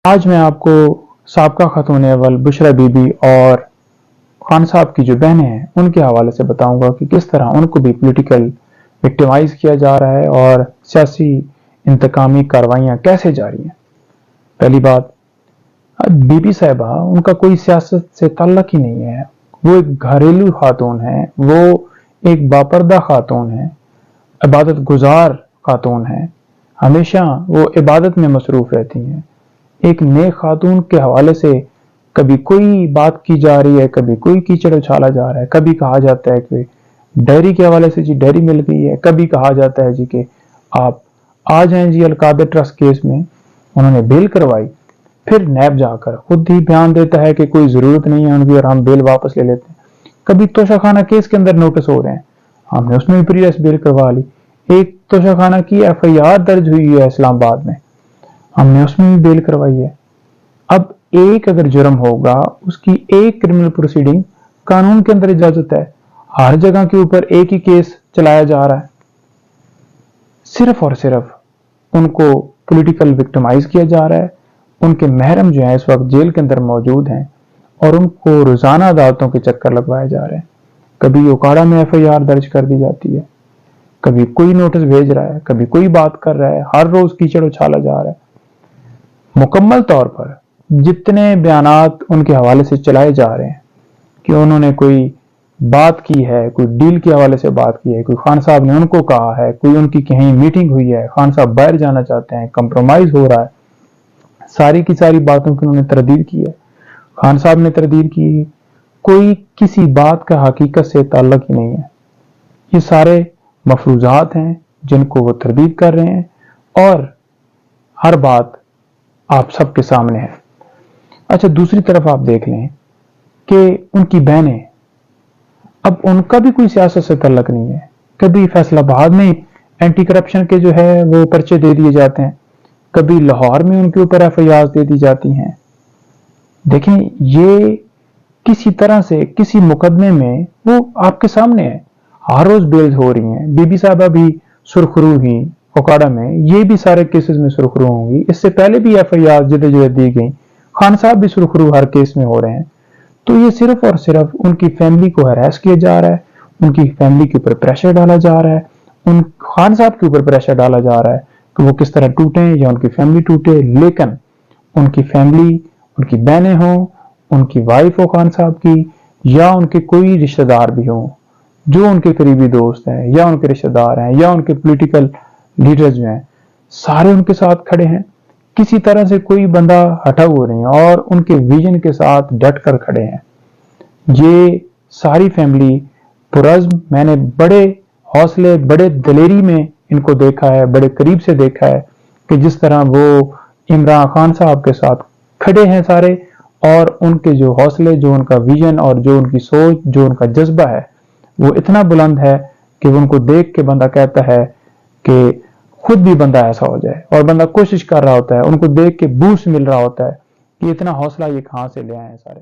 آج میں آپ کو سابقہ خاتون اول بشرا بی بی اور خان صاحب کی جو بہنیں ہیں ان کے حوالے سے بتاؤں گا کہ کس طرح ان کو بھی پولیٹیکل وکٹمائز کیا جا رہا ہے اور سیاسی انتقامی کاروائیاں کیسے جاری ہیں۔ پہلی بات، بی بی صاحبہ ان کا کوئی سیاست سے تعلق ہی نہیں ہے، وہ ایک گھریلو خاتون ہیں، وہ ایک باپردہ خاتون ہیں، عبادت گزار خاتون ہیں، ہمیشہ وہ عبادت میں مصروف رہتی ہیں۔ ایک نیک خاتون کے حوالے سے کبھی کوئی بات کی جا رہی ہے، کبھی کوئی کیچڑ اچھالا جا رہا ہے، کبھی کہا جاتا ہے کہ ڈیری کے حوالے سے جی ڈیری مل گئی ہے، کبھی کہا جاتا ہے جی کہ آپ آ جائیں جی القادر ٹرسٹ کیس میں انہوں نے بیل کروائی، پھر نیب جا کر خود ہی بیان دیتا ہے کہ کوئی ضرورت نہیں ہے ان کی اور ہم بیل واپس لے لیتے ہیں۔ کبھی توشہ خانہ کیس کے اندر نوٹس ہو رہے ہیں، ہم نے اس میں بھی پری ایس بیل کروا لی۔ ایک توشہ خانہ کی ایف آئی آر درج ہوئی ہے اسلام آباد میں، ہم نے اس میں بھی بیل کروائی ہے۔ اب ایک اگر جرم ہوگا اس کی ایک کرمنل پروسیڈنگ قانون کے اندر اجازت ہے، ہر جگہ کے اوپر ایک ہی کیس چلایا جا رہا ہے، صرف اور صرف ان کو پولیٹیکل وکٹمائز کیا جا رہا ہے۔ ان کے محرم جو ہیں اس وقت جیل کے اندر موجود ہیں اور ان کو روزانہ عدالتوں کے چکر لگوائے جا رہے ہیں۔ کبھی اوکاڑا میں ایف آئی آر درج کر دی جاتی ہے، کبھی کوئی نوٹس بھیج رہا ہے، کبھی کوئی بات کر رہا ہے، ہر روز کیچڑ اچھالا جا رہا ہے۔ مکمل طور پر جتنے بیانات ان کے حوالے سے چلائے جا رہے ہیں کہ انہوں نے کوئی بات کی ہے، کوئی ڈیل کے حوالے سے بات کی ہے، کوئی خان صاحب نے ان کو کہا ہے، کوئی ان کی کہیں میٹنگ ہوئی ہے، خان صاحب باہر جانا چاہتے ہیں، کمپرومائز ہو رہا ہے، ساری کی ساری باتوں کی انہوں نے تردید کی ہے، خان صاحب نے تردید کی، کوئی کسی بات کا حقیقت سے تعلق ہی نہیں ہے۔ یہ سارے مفروضات ہیں جن کو وہ تردید کر رہے ہیں اور ہر بات آپ سب کے سامنے ہے۔ اچھا، دوسری طرف آپ دیکھ لیں کہ ان کی بہنیں، اب ان کا بھی کوئی سیاست سے تعلق نہیں ہے۔ کبھی فیصل آباد میں اینٹی کرپشن کے جو ہے وہ پرچے دے دیے جاتے ہیں، کبھی لاہور میں ان کے اوپر ایف آئی آر دے دی جاتی ہیں۔ دیکھیں، یہ کسی طرح سے کسی مقدمے میں وہ آپ کے سامنے ہے، ہر روز بیلز ہو رہی ہیں۔ بی بی صاحبہ بھی سرخرو ہی اوکاڑا میں، یہ بھی سارے کیسز میں سرخرو ہوں گی، اس سے پہلے بھی ایف آئی آر جدید دی گئی، خان صاحب بھی سرخرو ہر کیس میں ہو رہے ہیں۔ تو یہ صرف اور صرف ان کی فیملی کو ہراس کیا جا رہا ہے، ان کی فیملی کے اوپر پریشر ڈالا جا رہا ہے، ان خان صاحب کے اوپر پریشر ڈالا جا رہا ہے کہ وہ کس طرح ٹوٹیں یا ان کی فیملی ٹوٹے، لیکن ان کی فیملی، ان کی بہنیں ہوں، ان کی وائف ہو خان صاحب کی، یا ان کے کوئی رشتہ دار بھی ہوں جو ان کے قریبی دوست ہیں یا ان کے رشتہ دار ہیں یا ان کے پولیٹیکل لیڈرز جو ہیں، سارے ان کے ساتھ کھڑے ہیں، کسی طرح سے کوئی بندہ ہٹا ہوا نہیں اور ان کے ویژن کے ساتھ ڈٹ کر کھڑے ہیں۔ یہ ساری فیملی پرعزم، میں نے بڑے حوصلے، بڑے دلیری میں ان کو دیکھا ہے، بڑے قریب سے دیکھا ہے کہ جس طرح وہ عمران خان صاحب کے ساتھ کھڑے ہیں سارے، اور ان کے جو حوصلے، جو ان کا ویژن اور جو ان کی سوچ، جو ان کا جذبہ ہے وہ اتنا بلند ہے کہ ان کو دیکھ کے بندہ کہتا ہے کہ خود بھی بندہ ایسا ہو جائے، اور بندہ کوشش کر رہا ہوتا ہے، ان کو دیکھ کے بوسٹ مل رہا ہوتا ہے کہ اتنا حوصلہ یہ کہاں سے لے آئے ہیں سارے۔